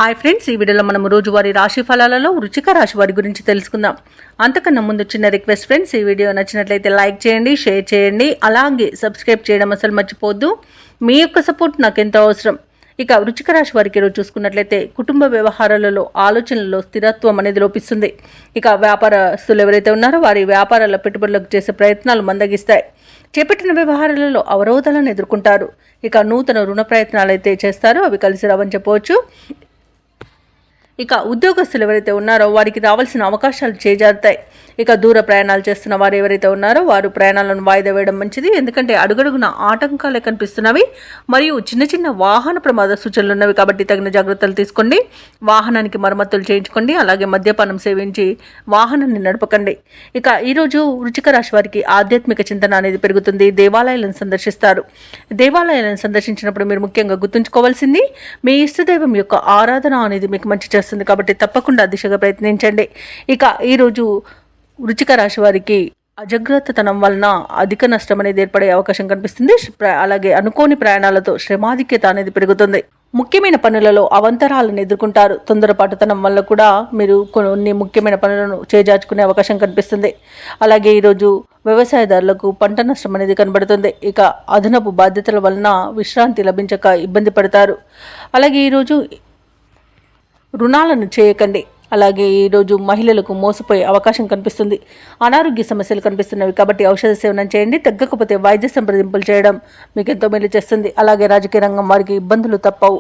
Hi friends, ఈ వీడియోలో మనం రోజువారీ రాశి ఫలాలలో వృశ్చిక రాశి వారి గురించి తెలుసుకుందాం. అంతకన్నా ముందు చిన్న రిక్వెస్ట్ ఫ్రెండ్స్, ఈ వీడియో నచ్చినట్లయితే లైక్ చేయండి, షేర్ చేయండి, అలాగే సబ్స్క్రైబ్ చేయడం అసలు మర్చిపోవద్దు. మీ యొక్క సపోర్ట్ నాకు ఎంతో అవసరం. ఇక వృశ్చిక రాశి వారికి ఈరోజు చూసుకున్నట్లయితే కుటుంబ వ్యవహారాలలో ఆలోచనలలో స్థిరత్వం అనేది లోపిస్తుంది. ఇక వ్యాపారస్తులు ఎవరైతే ఉన్నారో వారి వ్యాపారాల పెట్టుబడులకు చేసే ప్రయత్నాలు మందగిస్తాయి. చేపట్టిన వ్యవహారాలలో అవరోధాలను ఎదుర్కొంటారు. ఇక నూతన రుణ ప్రయత్నాలు అయితే చేస్తారో అవి కలిసి రావని చెప్పవచ్చు. ఇక ఉద్యోగస్తులు ఎవరైతే ఉన్నారో వారికి రావాల్సిన అవకాశాలు చేజారుతాయి. ఇక దూర ప్రయాణాలు చేస్తున్న వారు ఎవరైతే ఉన్నారో వారు ప్రయాణాలను వాయిదా వేయడం మంచిది. ఎందుకంటే అడుగడుగున ఆటంకాలే కనిపిస్తున్నవి మరియు చిన్న చిన్న వాహన ప్రమాద సూచనలు ఉన్నవి. కాబట్టి తగిన జాగ్రత్తలు తీసుకోండి. వాహనానికి మరమ్మతులు చేయించుకోండి. అలాగే మద్యపానం సేవించి వాహనాన్ని నడపకండి. ఇక ఈరోజు వృశ్చిక రాశి వారికి ఆధ్యాత్మిక చింతన అనేది పెరుగుతుంది. దేవాలయాలను సందర్శిస్తారు. దేవాలయాలను సందర్శించినప్పుడు మీరు ముఖ్యంగా గుర్తుంచుకోవాల్సింది మీ ఇష్టదైవం యొక్క ఆరాధన అనేది మీకు మంచి చేస్తుంది. కాబట్టి తప్పకుండా దిశగా ప్రయత్నించండి. ఇక ఈరోజు వృశ్చిక రాశి వారికి అజాగ్రత్తతనం వలన అధిక నష్టం అనేది ఏర్పడే అవకాశం కనిపిస్తుంది. అలాగే అనుకోని ప్రయాణాలతో శ్రమాధిక్యత అనేది పెరుగుతుంది. ముఖ్యమైన పనులలో అవంతరాలను ఎదుర్కొంటారు. తొందరపాటుతనం వల్ల కూడా మీరు కొన్ని ముఖ్యమైన పనులను చేజార్చుకునే అవకాశం కనిపిస్తుంది. అలాగే ఈరోజు వ్యవసాయదారులకు పంట నష్టం అనేది కనబడుతుంది. ఇక అదనపు బాధ్యతల వలన విశ్రాంతి లభించక ఇబ్బంది పడతారు. అలాగే ఈరోజు రుణాలను చేయకండి. అలాగే ఈరోజు మహిళలకు మోసపోయే అవకాశం కనిపిస్తుంది. అనారోగ్య సమస్యలు కనిపిస్తున్నవి కాబట్టి ఔషధ సేవనం చేయండి. తగ్గకపోతే వైద్య సంప్రదింపులు చేయడం మీకు ఎంతో మేలు చేస్తుంది. అలాగే రాజకీయ రంగం వారికి ఇబ్బందులు తప్పవు.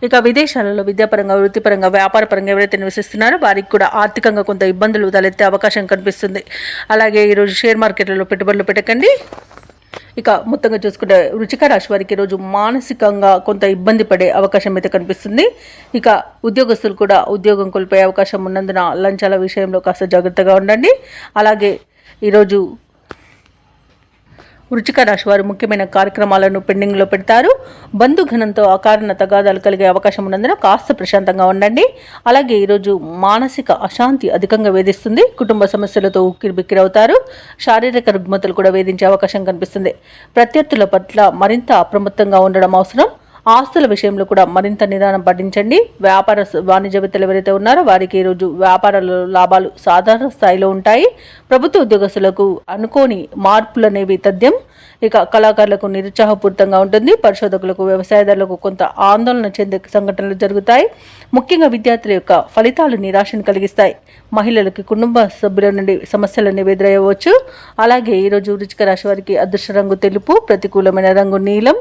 ఇక విదేశాలలో విద్యాపరంగా, వృత్తిపరంగా, వ్యాపారపరంగా ఎవరైతే నివసిస్తున్నారో వారికి కూడా ఆర్థికంగా కొంత ఇబ్బందులు తలెత్తే అవకాశం కనిపిస్తుంది. అలాగే ఈరోజు షేర్ మార్కెట్లలో పెట్టుబడులు పెట్టకండి. ఇక మొత్తంగా చూసుకుంటే వృశ్చిక రాశి వారికి ఈరోజు మానసికంగా కొంత ఇబ్బంది పడే అవకాశం అయితే కనిపిస్తుంది. ఇక ఉద్యోగస్తులు కూడా ఉద్యోగం కోల్పోయే అవకాశం ఉన్నందున లంచాల విషయంలో కాస్త జాగ్రత్తగా ఉండండి. అలాగే ఈరోజు వృశ్చిక రాశి వారు ముఖ్యమైన కార్యక్రమాలను పెండింగ్లో పెడతారు. బంధుఘనంతో అకారణ తగాదాలు కలిగే అవకాశం ఉన్నందున కాస్త ప్రశాంతంగా ఉండండి. అలాగే ఈరోజు మానసిక అశాంతి అధికంగా వేధిస్తుంది. కుటుంబ సమస్యలతో ఉక్కిరిబిక్కిరవుతారు. శారీరక రుగ్మతలు కూడా వేధించే అవకాశం కనిపిస్తుంది. ప్రత్యర్థుల పట్ల మరింత అప్రమత్తంగా ఉండడం అవసరం. ఆస్తుల విషయంలో కూడా మరింత నిదానం పాటించండి. వ్యాపార వాణిజ్యవేత్తలు ఎవరైతే ఉన్నారో వారికి ఈరోజు వ్యాపారాల లాభాలు సాధారణ స్థాయిలో ఉంటాయి. ప్రభుత్వ ఉద్యోగస్తులకు అనుకోని మార్పులు అనేవి తథ్యం. ఇక కళాకారులకు నిరుత్సాహపూరితంగా ఉంటుంది. పరిశోధకులకు, వ్యవసాయదారులకు కొంత ఆందోళన చెందే సంఘటనలు జరుగుతాయి. ముఖ్యంగా విద్యార్థుల యొక్క ఫలితాలు నిరాశను కలిగిస్తాయి. మహిళలకి కుటుంబ సభ్యుల నుండి సమస్యలను ఎదురయ్యవచ్చు. అలాగే ఈరోజు వృశ్చిక రాశి వారికి అదృష్ట రంగు తెలుపు, ప్రతికూలమైన రంగు నీలం,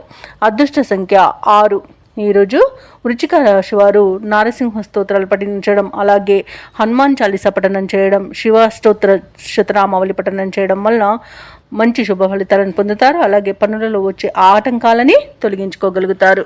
అదృష్ట సంఖ్య 6. ఈరోజు వృశ్చిక రాశి వారు నారసింహ స్తోత్రాలు పఠించడం, అలాగే హనుమాన్ చాలీసా పఠనం చేయడం, శివ స్తోత్ర శతనామావళి పఠనం చేయడం వలన మంచి శుభ ఫలితాలను పొందుతారు. అలాగే పనులలో వచ్చే ఆటంకాలని తొలగించుకోగలుగుతారు.